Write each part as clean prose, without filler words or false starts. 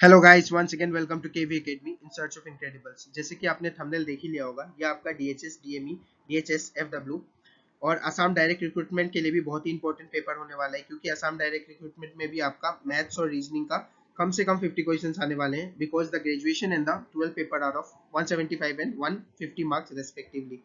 Hello guys, once again welcome to KV academy in search of incredibles. जैसे कि आपने thumbnail देख ही लिया होगा, ये आपका डीएचएस डीएमई डीएचएस एफडब्ल्यू और असम डायरेक्ट रिक्रूटमेंट के लिए भी बहुत ही इंपॉर्टेंट पेपर होने वाला है, क्योंकि असम डायरेक्ट रिक्रूटमेंट में भी आपका मैथ्स और रीजनिंग का कम से कम 50 क्वेश्चंस आने वाले हैं, because the graduation and the 12 paper are of 175 and 150 marks respectively.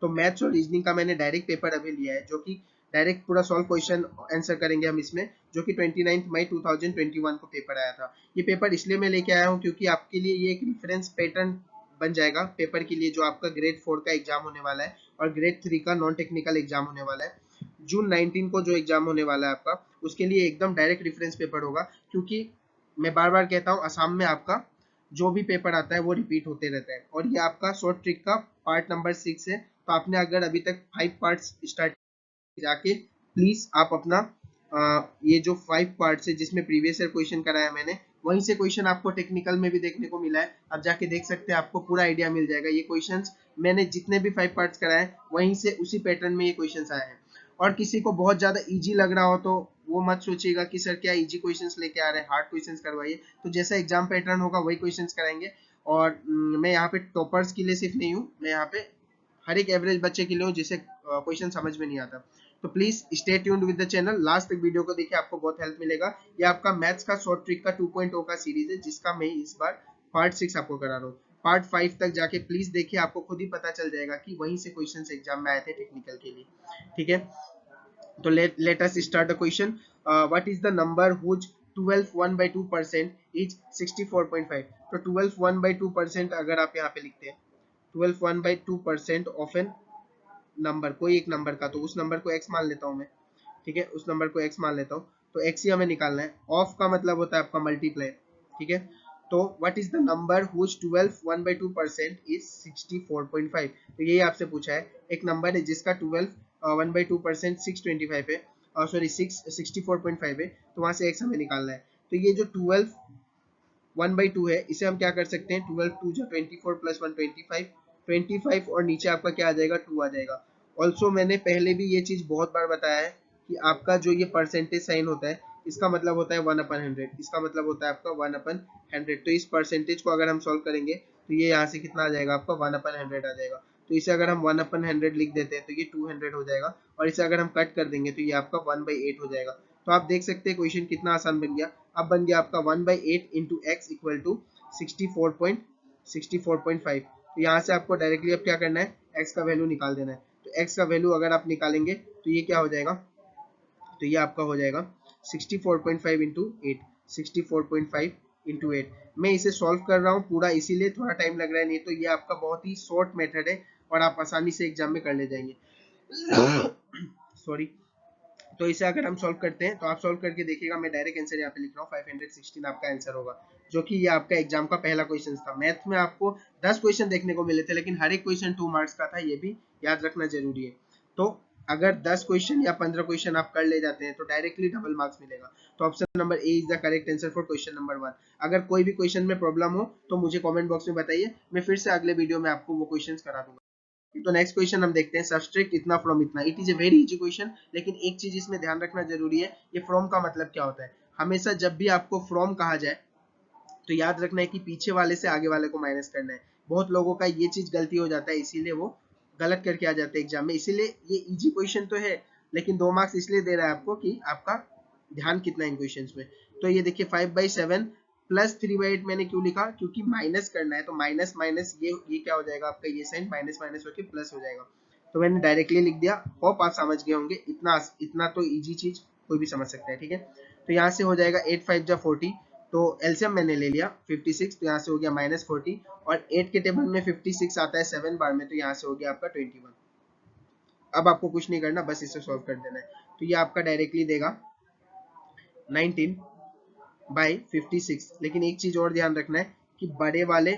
तो मैथ्स और रीजनिंग का मैंने डायरेक्ट पेपर अभी लिया है, जो कि डायरेक्ट पूरा सॉल्व क्वेश्चन आंसर करेंगे हम इसमें, जो कि 29 मई 2021 को पेपर आया था। ये पेपर इसलिए मैं लेके आया हूँ क्योंकि आपके लिए ये एक रेफरेंस पैटर्न बन जाएगा पेपर के लिए, जो आपका ग्रेड 4 का एग्जाम होने वाला है और ग्रेड 3 का नॉन टेक्निकल एग्जाम होने वाला है। जून 19 को जो एग्जाम होने वाला है आपका, उसके लिए एकदम डायरेक्ट रेफरेंस पेपर होगा, क्योंकि मैं बार बार कहता हूँ असम में आपका जो भी पेपर आता है वो रिपीट होते रहता है, और ये आपका शॉर्ट ट्रिक का पार्ट नंबर 6 है। तो आपने अगर अभी तक 5 पार्ट्स स्टार्ट जाके प्लीज आप अपना ये जो 5 पार्ट्स है जिसमें प्रीवियस ईयर क्वेश्चन कराया मैंने, वहीं से क्वेश्चन आपको टेक्निकल में भी देखने को मिला है। आप जाके देख सकते हैं, आपको पूरा आइडिया मिल जाएगा। ये क्वेश्चंस मैंने जितने भी 5 पार्ट्स कराए वहीं से उसी पैटर्न में ये क्वेश्चंस आए हैं। और किसी को बहुत ज्यादा इजी लग रहा हो तो वो मत सोचिएगा कि सर क्या इजी क्वेश्चंस लेके आ रहे हैं, हार्ड क्वेश्चंस करवाइए। तो जैसा एग्जाम पैटर्न होगा वही क्वेश्चंस कराएंगे। और मैं यहाँ पे टॉपर्स के लिए सिर्फ नहीं हूँ, मैं यहाँ पे हर एक एवरेज बच्चे के लिए हूँ जिसे क्वेश्चन समझ में नहीं आता। तो please stay tuned with the channel, last तक वीडियो को देखिए, आपको बहुत हेल्प मिलेगा। ये आपका मैथ्स का शॉर्ट ट्रिक का 2.0 का सीरीज है, जिसका मैं इस बार पार्ट 6 आपको करा रहा हूँ। पार्ट 5 तक जाके प्लीज देखिए, आपको खुद ही पता चल जाएगा कि वहीं से क्वेश्चंस एग्जाम में आए थे टेक्निकल के लिए। ठीक है, तो let us start the question. What is the number whose 12 1 by 2% is 64.5? तो 12 1 by 2% अगर आप यहाँ पे लिखते हैं 12 1 by 2% ऑफ एन नंबर, कोई एक नंबर का, तो उस नंबर को x मान लेता हूँ मैं। ठीक है, उस नंबर को x मान लेता हूँ। तो x ही हमें निकालना है। ऑफ का मतलब होता है आपका मल्टीप्लाई। ठीक है, तो what is the number whose 12 1 by 2% is 64.5? तो यही आपसे पूछा है। एक नंबर है जिसका 12 1 by 2% 625 है, और सॉरी 64.5 है, तो वहां से x हमें निकालना है। तो ये जो 12 1 by 2 है, इसे हम क्या कर सकते हैं, 12 2 जो 24 प्लस 1 25 और नीचे आपका क्या आ जाएगा, 2 आ जाएगा। ऑल्सो मैंने पहले भी ये चीज बहुत बार बताया है कि आपका जो ये परसेंटेज साइन होता है, इसका मतलब होता है 1/100, इसका मतलब होता है आपका 1/100। तो इस परसेंटेज को अगर हम सॉल्व करेंगे तो ये यहाँ से कितना आ जाएगा, आपका 1/100 आ जाएगा। तो इसे अगर हम 1/100 लिख देते हैं तो ये 200 हो जाएगा, और इसे अगर हम कट कर देंगे तो ये आपका 1/8 हो जाएगा। तो आप देख सकते हैं क्वेश्चन कितना आसान बन गया। अब बन गया आपका 1/8 इंटू एक्स इक्वल टू 64.5। तो यहाँ से आपको डायरेक्टली अब क्या करना है, x का वैल्यू निकाल देना है। तो x का वैल्यू अगर आप निकालेंगे तो ये क्या हो जाएगा, तो ये आपका हो जाएगा 64.5 इंटू 8, 64.5 इंटू 8। मैं इसे सॉल्व कर रहा हूँ पूरा, इसीलिए थोड़ा टाइम लग रहा है, नहीं तो ये आपका बहुत ही शॉर्ट मेथड है और आप आसानी से एग्जाम में कर ले जाएंगे। सॉरी। तो इसे अगर हम सॉल्व करते हैं तो आप सॉल्व करके देखिएगा, मैं डायरेक्ट आंसर यहाँ पे लिख रहा हूँ, 516 आपका आंसर होगा, जो कि ये आपका एग्जाम का पहला क्वेश्चन था। मैथ में आपको 10 क्वेश्चन देखने को मिले थे, लेकिन हर एक क्वेश्चन 2 मार्क्स का था, ये भी याद रखना जरूरी है। तो अगर 10 क्वेश्चन या 15 क्वेश्चन आप कर ले जाते हैं तो डायरेक्टली डबल मार्क्स मिलेगा। तो option number A is the correct answer for question number 1। अगर कोई भी क्वेश्चन में प्रॉब्लम हो तो मुझे कमेंट बॉक्स में बताइए, मैं फिर से अगले वीडियो में आपको वो क्वेश्चंस करा दूंगा। तो नेक्स्ट क्वेश्चन हम देखते हैं, सबट्रैक्ट इतना फ्रॉम इतना। It is a very easy question, लेकिन एक चीज इसमें ध्यान रखना जरूरी है, ये फ्रॉम का मतलब क्या होता है। हमेशा जब भी आपको फ्रॉम कहा जाए तो याद रखना है कि पीछे वाले से आगे वाले को माइनस करना है। बहुत लोगों का ये चीज गलती हो जाता है, इसीलिए वो गलत करके आ जाते हैं एग्जाम में। इसीलिए ये इजी क्वेश्चन तो है, लेकिन 2 मार्क्स इसलिए दे रहा है आपको कि आपका ध्यान कितना इन क्वेश्चन में। तो ये देखिए 5/7 प्लस 3/8 मैंने क्यों लिखा, क्योंकि माइनस करना है। तो माइनस माइनस ये क्या हो जाएगा आपका, ये साइन माइनस माइनस होकर प्लस हो जाएगा। तो मैंने डायरेक्टली लिख दिया। होप आप समझ गए होंगे, इतना इतना तो इजी चीज कोई भी समझ सकता है। ठीक है, तो यहाँ से हो जाएगा 8 5 जा 40। तो एलसीएम मैंने ले लिया 56, तो यहाँ से हो गया -40, और 8 के टेबल में 56 आता है 7 बार में, तो यहाँ से हो गया आपका 21। अब आपको कुछ नहीं करना, बस इसे सॉल्व कर देना है। तो ये आपका डायरेक्टली देगा 19/56। लेकिन एक चीज और ध्यान रखना है कि बड़े वाले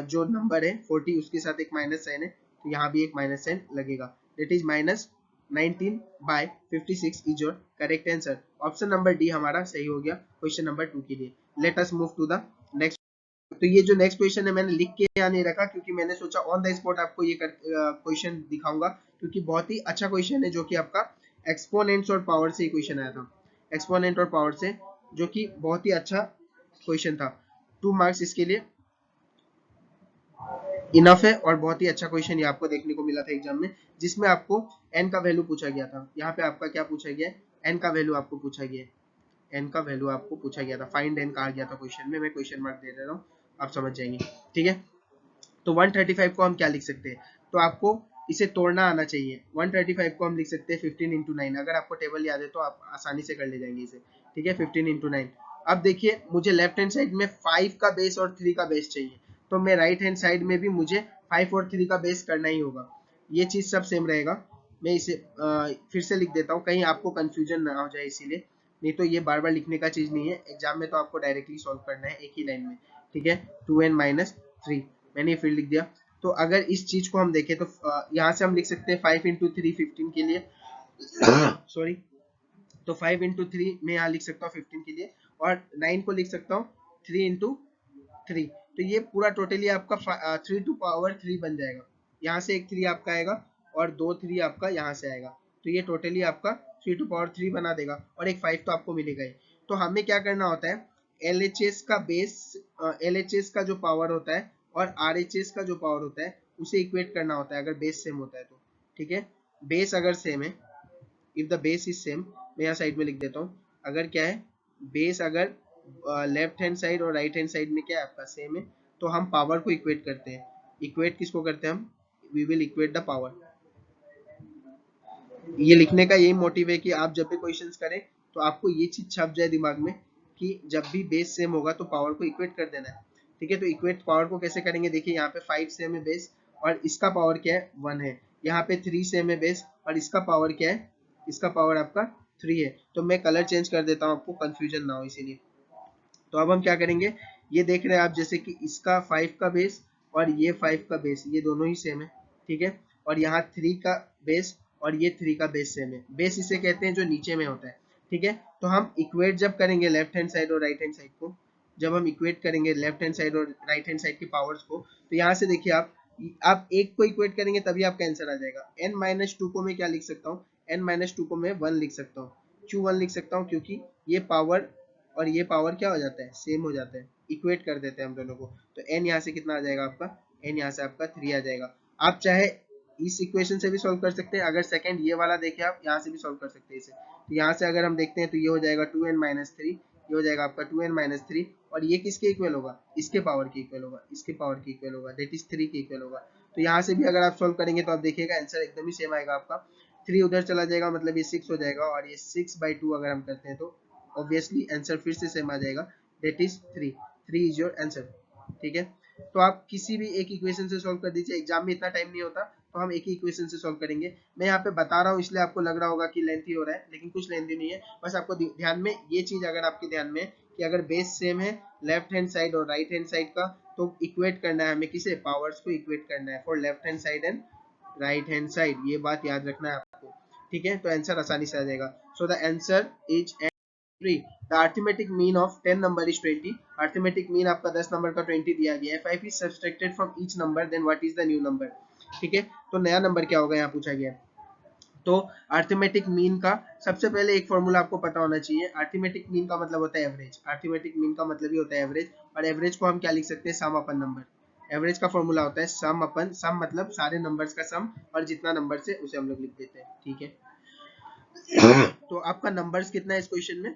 जो नंबर है 40, उसके साथ एक माइनस साइन है, तो यहाँ भी एक माइनस साइन लगेगा। That is -19/56 is your correct answer. Option number D हमारा सही हो गया क्वेश्चन नंबर 2 के लिए। Let us move to the next. तो ये जो नेक्स्ट क्वेश्चन है मैंने लिख के यहाँ नहीं रखा, क्योंकि मैंने सोचा ऑन द स्पॉट आपको ये क्वेश्चन दिखाऊंगा, क्योंकि बहुत ही अच्छा क्वेश्चन है, जो कि आपका एक्सपोनेंट्स और पावर से क्वेश्चन आया था। एक्सपोनेंट और पावर से, जो कि बहुत ही अच्छा क्वेश्चन था। 2 मार्क्स इसके लिए इनफ है। और बहुत ही अच्छा क्वेश्चन ये आपको देखने को मिला था एग्जाम में, जिसमें आपको एन का वैल्यू पूछा गया था। यहाँ पे आपका क्या पूछा गया है, एन का वैल्यू आपको पूछा गया है, एन का वैल्यू आपको पूछा गया था, फाइंड एन कहा गया था क्वेश्चन में। मैं क्वेश्चन मार्क दे रहा हूँ, आप समझ जाएंगे, ठीक है। तो 135 को हम क्या लिख सकते हैं, तो आपको इसे तोड़ना आना चाहिए। 135 को हम लिख सकते हैं 15 इंटू 9। अगर आपको टेबल याद है तो आप आसानी से कर ले जाएंगे इसे, ठीक है। 15 इंटू 9। अब देखिए मुझे लेफ्ट हैंड साइड में 5 का बेस और 3 का बेस चाहिए, तो मैं राइट हैंड साइड में भी मुझे 5 और 3 का बेस करना ही होगा। ये चीज सब सेम रहेगा। मैं इसे फिर से लिख देता हूँ, कहीं आपको कंफ्यूजन ना हो जाए इसीलिए, नहीं तो ये बार बार लिखने का चीज नहीं है, एग्जाम में तो आपको डायरेक्टली सॉल्व करना है एक ही लाइन में, ठीक है। 2n माइनस 3, मैंने ये फिर लिख दिया। तो अगर इस चीज को हम देखें तो यहाँ से हम लिख सकते हैं 5 इंटू 3 15 के लिए सॉरी, तो 5 इंटू 3 में यहाँ लिख सकता हूँ 15 के लिए, और 9 को लिख सकता हूँ 3 इंटू 3। तो ये पूरा टोटली आपका 3 टू पावर 3 बन जाएगा। यहाँ से एक 3 आपका आएगा और 2 3 आपका यहाँ से आएगा, तो ये टोटली आपका 3 टू पावर 3 बना देगा, और एक 5 तो आपको मिलेगा ही। तो हमें क्या करना होता है, LHS का बेस, LHS का जो पावर होता है और RHS का जो पावर होता है उसे इक्वेट करना होता है, अगर बेस सेम होता है तो, ठीक है। बेस अगर सेम है, if the base is same, मैं यहाँ साइड में लिख देता हूँ, अगर क्या है, बेस अगर लेफ्ट हैंड साइड और राइट हैंड साइड में क्या है आपका सेम है, तो हम पावर को इक्वेट करते हैं। इक्वेट किसको करते हैं हम, we will equate the power. ये लिखने का यही मोटिव है कि आप जब भी क्वेश्चंस करें तो आपको ये चीज छप जाए दिमाग में कि जब भी बेस सेम होगा तो पावर को इक्वेट कर देना है, ठीक है। तो इक्वेट पावर को कैसे करेंगे, देखिए यहाँ पे 5 सेम है बेस और इसका पावर क्या है 1 है, यहाँ पे 3 सेम है बेस और इसका पावर क्या है, इसका पावर आपका 3 है। तो मैं कलर चेंज कर देता हूँ आपको कंफ्यूजन ना हो इसीलिए। तो अब हम क्या करेंगे, ये देख रहे हैं आप जैसे कि इसका 5 का बेस और ये 5 का बेस, ये दोनों ही सेम है, ठीक है। और यहाँ 3 का बेस और ये 3 का बेस सेम है। बेस इसे कहते हैं जो नीचे में होता है, ठीक है। तो हम इक्वेट जब करेंगे लेफ्ट हैंड साइड और राइट हैंड साइड को, जब हम इक्वेट करेंगे लेफ्ट हैंड साइड और राइट हैंड साइड की पावर्स को, तो यहाँ से देखिए आप एक को इक्वेट करेंगे तभी आपका आंसर आ जाएगा। n माइनस 2 को मैं क्या लिख सकता हूँ, n माइनस 2 को मैं 1 लिख सकता हूँ। क्यों 1 लिख सकता हूँ, क्योंकि ये पावर और ये पावर क्या हो जाता है, सेम हो जाता है, इक्वेट कर देते हैं हम दोनों को। तो n यहाँ से कितना आ जाएगा आपका, n यहाँ से आपका 3 आ जाएगा। आप चाहे इस इक्वेशन से भी सॉल्व कर सकते हैं, अगर सेकंड ये वाला देखें आप यहाँ से भी सॉल्व कर सकते हैं इसे। तो यहाँ से अगर हम देखते हैं तो ये हो जाएगा 2n माइनस 3, ये हो जाएगा आपका 2n माइनस 3, और ये किसके इक्वल होगा, इसके पावर के इक्वल होगा, इसके पावर के इक्वल होगा, दैट इज 3 के इक्वल होगा। तो यहाँ से भी अगर आप सॉल्व करेंगे तो आप देखिएगा आंसर एकदम ही सेम आएगा आपका। 3 उधर चला जाएगा मतलब ये 6 हो जाएगा, और ये 6/2 अगर हम करते हैं तो ऑब्वियसली आंसर फिर से सेम आ जाएगा, that is 3। 3 is your answer, ठीक है। तो आप किसी भी एक इक्वेशन से सॉल्व कर दीजिए, एग्जाम में इतना टाइम नहीं होता तो हम एक ही इक्वेशन से सॉल्व करेंगे। मैं यहाँ पे बता रहा हूँ इसलिए आपको लग रहा होगा कि लेंथी हो रहा है, लेकिन कुछ लेंथी नहीं है। बस आपको ध्यान में ये चीज अगर आपके ध्यान में कि अगर बेस सेम है लेफ्ट हैंड साइड और राइट हैंड साइड का, तो इक्वेट करना है हमें किसे, पावर्स को इक्वेट करना है for left hand side and right hand side, ये बात याद रखना है आपको, ठीक है। तो आंसर आसानी से आ जाएगा। So the answer is 3। The arithmetic mean of 10 number is 20. Arithmetic mean आपका 10 नंबर का 20 दिया गया है। 5 is subtracted from each number, then what is the new number? ठीक है, तो नया नंबर क्या होगा यहाँ पूछा गया है। तो अर्थमेटिक मीन का सबसे पहले एक फॉर्मूला आपको पता होना चाहिए। अर्थमेटिक मीन का मतलब होता है एवरेज, अर्थमेटिक मीन का मतलब ही होता है एवरेज, और एवरेज को हम क्या लिख सकते हैं, सम अपन नंबर। एवरेज का फॉर्मूला होता है सम अपन, सम मतलब सारे नंबर्स का सम, और जितना नंबर से उसे हम लोग लिख देते हैं, ठीक है। तो आपका नंबर्स कितना है इस क्वेश्चन में,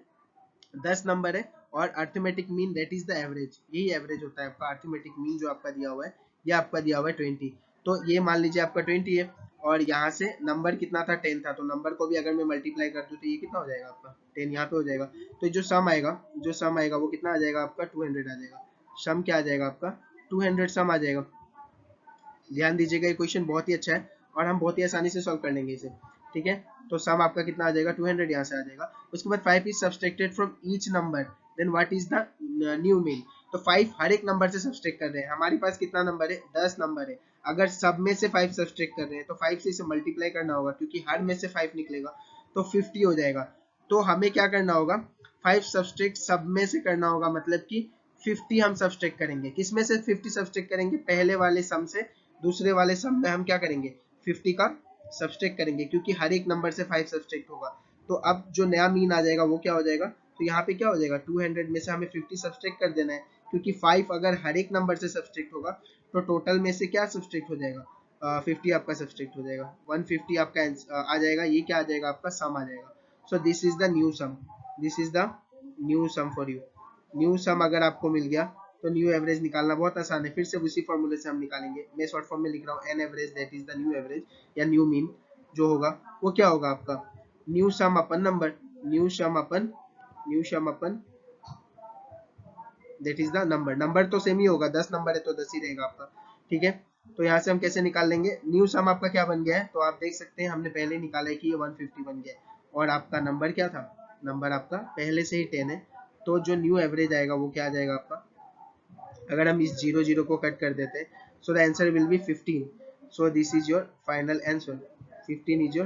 10 नंबर है, और arithmetic mean that is the average, यही एवरेज होता है आपका। अर्थमेटिक मीन जो आपका दिया हुआ है, ये आपका दिया हुआ है 20। तो ये मान लीजिए आपका 20 है, और यहाँ से नंबर कितना था, 10 था, तो नंबर को भी अगर मैं मल्टीप्लाई कर दूं तो ये कितना हो जाएगा आपका 10 यहाँ पे हो जाएगा। तो जो सम आएगा, जो सम आएगा वो कितना आ जाएगा आपका 200 आ जाएगा। सम क्या आ जाएगा आपका 200 सम आ जाएगा। ध्यान दीजिएगा, ये क्वेश्चन बहुत ही अच्छा है और हम बहुत ही आसानी से सॉल्व कर लेंगे इसे, ठीक है। तो सम आपका कितना आ जाएगा 200 यहाँ से आ जाएगा। उसके बाद 5 is subtracted from each number, then what is the new mean. तो 5 हर एक नंबर से सब्सट्रैक्ट कर रहे हैं, हमारे पास कितना नंबर है, 10 नंबर है। अगर सब में से 5 सब्सट्रैक्ट कर रहे हैं तो 5 से इसे मल्टीप्लाई करना होगा, क्योंकि हर में से 5 निकलेगा तो 50 हो जाएगा। तो हमें क्या करना होगा, 5 सब्सट्रैक्ट सब में से करना होगा, मतलब कि 50 हम सब्सट्रैक्ट करेंगे। किसमें से 50 सब्सट्रैक्ट करेंगे, पहले वाले सम से दूसरे वाले सम में हम क्या करेंगे 50 का सब्सट्रैक्ट करेंगे, क्योंकि हर एक नंबर से 5 सब्सट्रैक्ट होगा। तो अब जो नया मीन आ जाएगा वो क्या हो जाएगा, तो यहाँ पे क्या हो जाएगा 200 में से हमें 50 सब्सट्रैक्ट कर देना है, क्योंकि 5 अगर हर एक नंबर से सब्सट्रैक्ट होगा तो टोटल में से क्या सब्सट्रैक्ट हो जाएगा, 50 आपका सब्सट्रैक्ट हो जाएगा, 150 आपका आ जाएगा, ये क्या आ जाएगा आपका सम आ जाएगा। So this is the new sum, this is the new sum for you. New sum अगर आपको मिल गया तो न्यू एवरेज निकालना बहुत आसान है, फिर से उसी फॉर्मूले से हम निकालेंगे। मैं शॉर्ट फॉर्म में लिख रहा हूँ an average, that is the new average या न्यू मीन। जो होगा वो क्या होगा आपका new sum upon number, new sum upon that is the number. Number तो सेम ही होगा, 10 नंबर है तो 10 ही रहेगा आपका, ठीक है। तो यहाँ से हम कैसे निकाल लेंगे, न्यू सम आपका क्या बन गया है, तो आप देख सकते हैं हमने पहले निकाला है कि ये 150 बन गया है और आपका नंबर क्या था, नंबर आपका पहले से ही 10 है। तो जो न्यू एवरेज आएगा वो क्या आ जाएगा आपका, अगर हम इस 0 को कट कर देते हैं, so the answer will B 15। So this is your final answer, 15 is your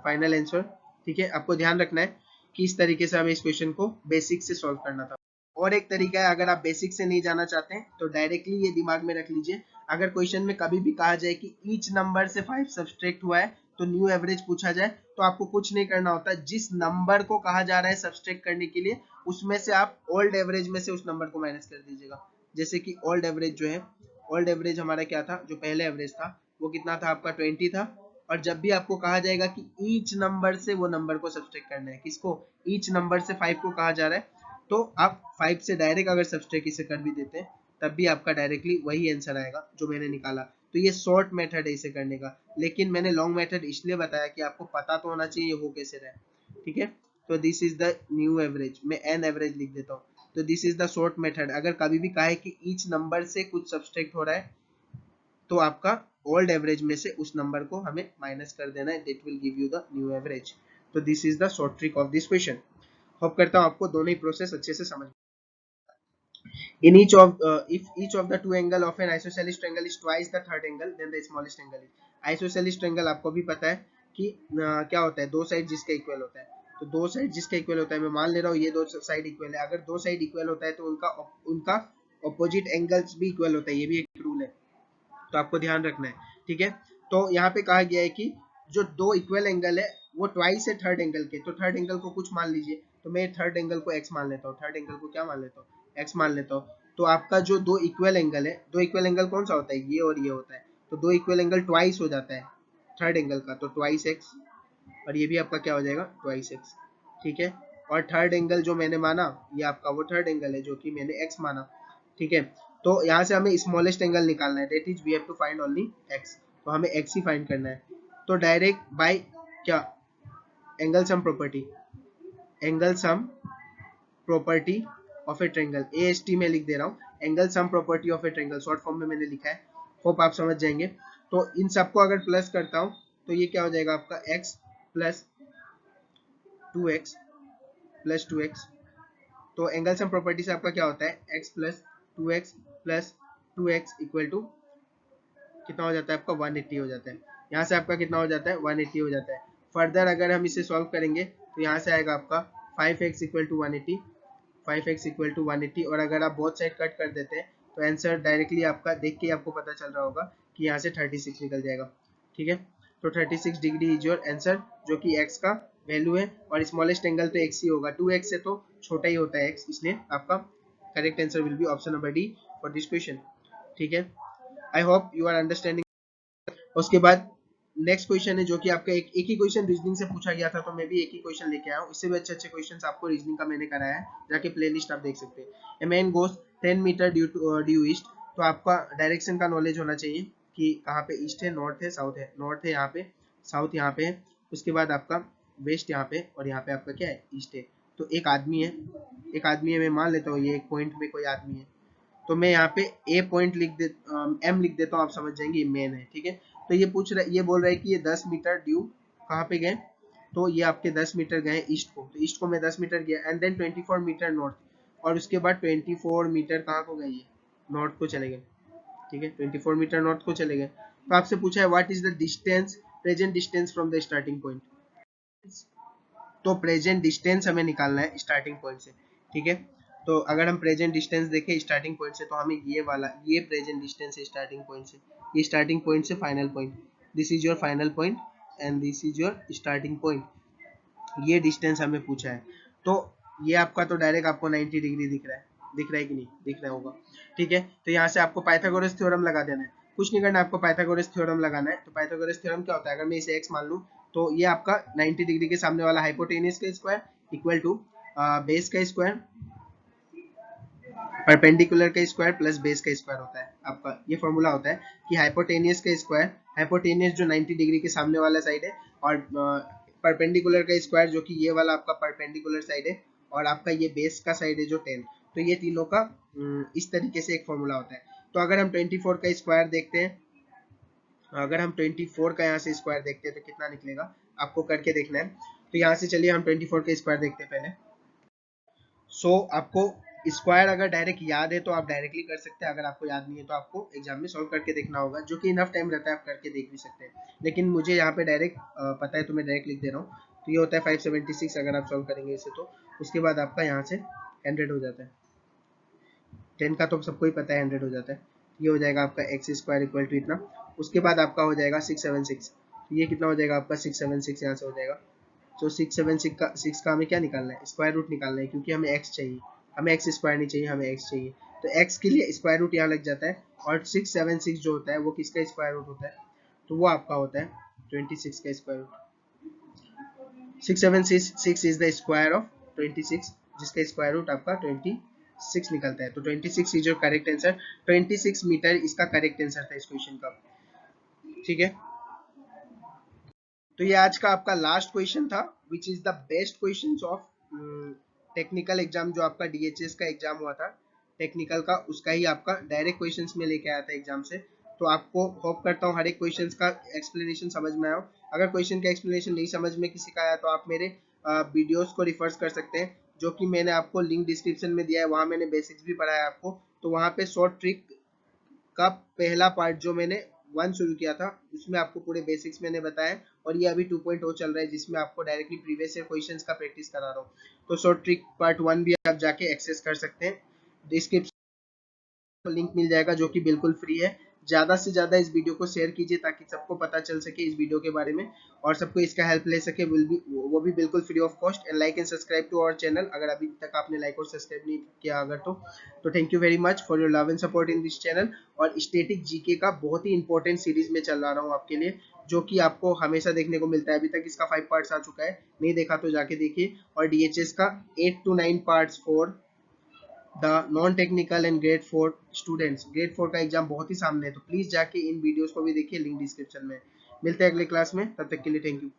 final answer, ठीक है। आपको ध्यान रखना है कि इस तरीके से हमें इस क्वेश्चन को बेसिक से सॉल्व करना था। और एक तरीका है, अगर आप बेसिक से नहीं जाना चाहते हैं तो डायरेक्टली ये दिमाग में रख लीजिए, अगर क्वेश्चन में कभी भी कहा जाए कि ईच नंबर से 5 सब्सट्रैक्ट हुआ है तो न्यू एवरेज पूछा जाए, तो आपको कुछ नहीं करना होता, जिस नंबर को कहा जा रहा है सब्सट्रैक्ट करने के लिए उसमें से आप ओल्ड एवरेज में से उस नंबर को माइनस कर दीजिएगा। जैसे कि ओल्ड एवरेज जो है, ओल्ड एवरेज हमारा क्या था, जो पहले एवरेज था वो कितना था आपका 20 था। और जब भी आपको कहा जाएगा कि ईच नंबर से वो नंबर को सब्सट्रैक्ट करना है, किसको, ईच नंबर से 5 को कहा जा रहा है, तो आप 5 से डायरेक्ट अगर सब्सट्रैक्ट इसे कर भी देते हैं तब भी आपका डायरेक्टली वही आंसर आएगा जो मैंने निकाला। तो ये शॉर्ट मेथड है इसे करने का, लेकिन मैंने लॉन्ग मेथड इसलिए बताया कि आपको पता तो होना चाहिए हो कैसे रहा है, ठीक है। तो this is the new average, मैं एन एवरेज लिख देता हूँ। तो this is the short method, अगर कभी भी कहे कि ईच नंबर से कुछ सब्सट्रैक्ट हो रहा है तो आपका ओल्ड एवरेज में से उस नंबर को हमें माइनस कर देना है, that will give you the new average. तो this is the short trick of this question. Hope करता हूँ आपको दोनों ही प्रोसेस अच्छे से समझ। In each of if each of the two angle of an isosceles triangle is twice the third angle, then the smallest angle is। isosceles triangle आपको भी पता है कि क्या होता है, दो साइड जिसका इक्वल होता है। तो दो साइड जिसका इक्वल होता है, मैं मान ले रहा हूँ ये दो साइड इक्वल है, अगर दो साइड इक्वल होता है तो उनका ऑपोजिट एंगल्स भी इक्वल होता है, ये भी एक रूल है, तो आपको ध्यान रखना है, ठीक है। तो यहाँ पे कहा गया है कि जो दो इक्वल एंगल है वो ट्वाइस है थर्ड एंगल के, तो थर्ड एंगल को कुछ मान लीजिए, तो मैं थर्ड एंगल को एक्स मान लेता हूँ, थर्ड एंगल को क्या मान लेता हूँ, एक्स मान लेता हूँ। तो आपका जो दो इक्वल एंगल है, दो इक्वल एंगल कौन सा होता है, ये और ये होता है, तो दो इक्वल एंगल ट्वाइस हो जाता है थर्ड एंगल का, तो ट्वाइस एक्स, और ये भी आपका क्या हो जाएगा ट्वाइस एक्स, ठीक है। और थर्ड एंगल जो मैंने माना ये आपका वो थर्ड एंगल है जो कि मैंने एक्स माना, ठीक है। तो यहाँ से हमें स्मॉलेस्ट एंगल निकालना है, that is we have to find only x, तो हमें एक्स ही फाइंड करना है। तो डायरेक्ट बाय क्या, angle sum property, angle sum property of a triangle, AST में लिख दे रहा हूँ, angle sum property of a triangle short form में मैंने लिखा है, होप आप समझ जाएंगे। तो इन सबको अगर प्लस करता हूँ तो ये क्या हो जाएगा आपका x plus 2x plus 2x। तो एंगल सम प्रॉपर्टी से आपका क्या होता है x plus 2x plus 2x equal to कितना हो जाता है आपका 180 हो जाता है। यहाँ से आपका कितना हो जाता है 180 हो जाता है। फर्दर अगर हम इसे सॉल्व करेंगे तो यहाँ से आएगा आपका 5x equal to 180, 5x equal to 180, और अगर आप बोथ साइड कट कर देते हैं तो आंसर डायरेक्टली आपका देख के आपको पता चल रहा होगा कि यहाँ से 36 निकल जाएगा, ठीक है। तो 36 डिग्री इज योर आंसर, जो कि x का वैल्यू है, और स्मॉलेस्ट एंगल तो x ही होगा, 2x से तो छोटा ही होता है x, इसलिए आपका correct answer will be option number D for this question, ठीक है। I hope you are understanding. उसके बाद नेक्स्ट क्वेश्चन है जो कि आपका एक ही क्वेश्चन रीजनिंग से पूछा गया था, तो मैं भी एक ही क्वेश्चन लेके आया हूँ, इससे भी अच्छे अच्छे क्वेश्चंस आपको रीजनिंग का मैंने कराया है, जाके प्लेलिस्ट आप देख सकते हैं। A man goes 10 metre due east, तो आपका डायरेक्शन का नॉलेज होना चाहिए कि कहाँ पे ईस्ट है, नॉर्थ है, साउथ है, नॉर्थ है यहाँ पे, साउथ यहाँ पे है, उसके बाद आपका वेस्ट यहाँ पे, और यहाँ पे आपका क्या है ईस्ट है। तो एक आदमी है, मैं मान लेता हूँ ये एक पॉइंट में कोई आदमी है, तो मैं यहाँ पे ए पॉइंट लिख दे एम लिख देता हूँ, आप समझ जाएंगे मेन है, ठीक है। तो ये पूछ रहा है, ये बोल रहा है कि ये 10 मीटर ड्यू कहाँ पे गए, तो ये आपके 10 मीटर गए ईस्ट को, तो ईस्ट को मैं 10 मीटर गया, एंड देन 24 मीटर नॉर्थ, और उसके बाद 24 मीटर कहाँ को गए, ये नॉर्थ को चले गए, ठीक है, 24 मीटर नॉर्थ को चले गए। तो आपसे पूछा है what is the distance, present distance from the starting point, तो प्रेजेंट डिस्टेंस हमें निकालना है स्टार्टिंग पॉइंट से, ठीक है। तो अगर हम प्रेजेंट डिस्टेंस देखें स्टार्टिंग पॉइंट से, तो हमें ये वाला, ये प्रेजेंट डिस्टेंस है स्टार्टिंग पॉइंट से, ये स्टार्टिंग पॉइंट से final point, this is your final point and this is your starting point, ये डिस्टेंस हमें पूछा है। तो ये आपका तो डायरेक्ट आपको 90 डिग्री दिख रहा है, दिख रहा है कि नहीं, दिख रहा होगा, ठीक है। तो यहाँ से आपको पाइथागोरस थ्योरम लगा देना है, कुछ नहीं करना, आपको पाइथागोरस थ्योरम लगाना है। तो पाइथागोरस थ्योरम क्या होता है, अगर मैं इसे x मान लूँ तो ये आपका 90 डिग्री के सामने वाला हाइपोटेनियस का स्क्वायर इक्वल टू बेस का स्क्वायर परपेंडिकुलर का स्क्वायर प्लस बेस का स्क्वायर होता है। आपका ये फॉर्मूला होता है कि हाइपोटेनियस का स्क्वायर, हाइपोटेनियस जो 90 डिग्री के सामने वाला साइड है, और परपेंडिकुलर का स्क्वायर जो कि ये वाला आपका परपेंडिकुलर साइड है, और आपका ये बेस का साइड है जो 10। तो ये तीनों का इस तरीके से एक फॉर्मूला होता है। तो अगर हम 24 का स्क्वायर देखते हैं, अगर हम 24 का यहाँ से स्क्वायर देखते हैं तो कितना निकलेगा, आपको करके देखना है। तो यहाँ से चलिए हम 24 का स्क्वायर देखते हैं पहले। आपको स्क्वायर अगर डायरेक्ट याद है तो आप डायरेक्टली कर सकते हैं, अगर आपको याद नहीं है तो आपको एग्जाम में सॉल्व करके देखना होगा, जो कि इनफ टाइम रहता है, आप करके देख भी सकते हैं। लेकिन मुझे यहाँ पे डायरेक्ट पता है तो मैं डायरेक्ट लिख दे रहा हूँ। तो ये होता है 576, अगर आप सॉल्व करेंगे इसे तो उसके बाद आपका यहाँ से 100 हो जाता है। 10 का तो सबको ही पता है 100 हो जाता है। ये हो जाएगा आपका एक्स स्क्वायर इक्वल टू इतना। उसके बाद आपका हो जाएगा 676, ये कितना हो जाएगा आपका 676 यहाँ से हो जाएगा। तो 676 का हमें क्या निकालना है, स्क्वायर रूट निकालना है, क्योंकि हमें x चाहिए, हमें x स्क्वायर नहीं चाहिए, हमें x चाहिए। तो x के लिए स्क्वायर रूट यहाँ लग जाता है, और 676 जो होता है वो किसका स्क्वायर रूट होता है, तो वो आपका होता है 26 का square root. 676 is the square of 26, जिसका स्क्वायर रूट आपका 26 निकलता है। तो 26 is your correct answer, 26 metre इसका करेक्ट आंसर था इस क्वेश्चन का, ठीक है। तो ये आज का आपका लास्ट क्वेश्चन था, which is the best question of technical exam, जो आपका डीएचएस का एग्जाम हुआ था टेक्निकल का, उसका ही आपका डायरेक्ट क्वेश्चंस में लेके आया था एग्जाम से। तो आपको होप करता हूँ हर एक क्वेश्चंस का एक्सप्लेनेशन समझ में आया हो। अगर क्वेश्चन का एक्सप्लेनेशन नहीं समझ में किसी का आया तो आप मेरे वीडियोस को रिफर्स कर सकते हैं, जो कि मैंने आपको लिंक डिस्क्रिप्शन में दिया है, वहाँ मैंने बेसिक्स भी पढ़ाया आपको। तो वहाँ पे शॉर्ट ट्रिक का पहला पार्ट जो मैंने 1 शुरू किया था, उसमें आपको पूरे बेसिक्स मैंने बताया, और ये अभी 2.0 चल रहा है, जिसमें आपको डायरेक्टली प्रीवियस ईयर क्वेश्चंस का प्रैक्टिस करा रहा हूँ। तो शॉर्ट ट्रिक पार्ट 1 भी आप जाके एक्सेस कर सकते हैं, डिस्क्रिप्शन लिंक मिल जाएगा, जो कि बिल्कुल फ्री है। ज्यादा से ज्यादा इस वीडियो को शेयर कीजिए ताकि सबको पता चल सके इस वीडियो के बारे में, और सबको इसका हेल्प ले सके, वो भी बिल्कुल free of cost. And like and subscribe to our channel, अगर अभी तक आपने लाइक और सब्सक्राइब नहीं किया अगर तो thank you very much for your love and support in this channel. और स्टैटिक जीके का बहुत ही इंपॉर्टेंट सीरीज में चला रहा हूँ आपके लिए, जो कि आपको हमेशा देखने को मिलता है। अभी तक इसका 5 पार्ट्स आ चुका है, नहीं देखा तो जाके देखिए। और डीएचएस का 8 to 9 parts for the non technical and grade 4 students. Grade 4 का एग्जाम बहुत ही सामने है, तो प्लीज जाके इन वीडियोस को भी देखिए, लिंक डिस्क्रिप्शन में। मिलते हैं अगले क्लास में, तब तक के लिए थैंक यू।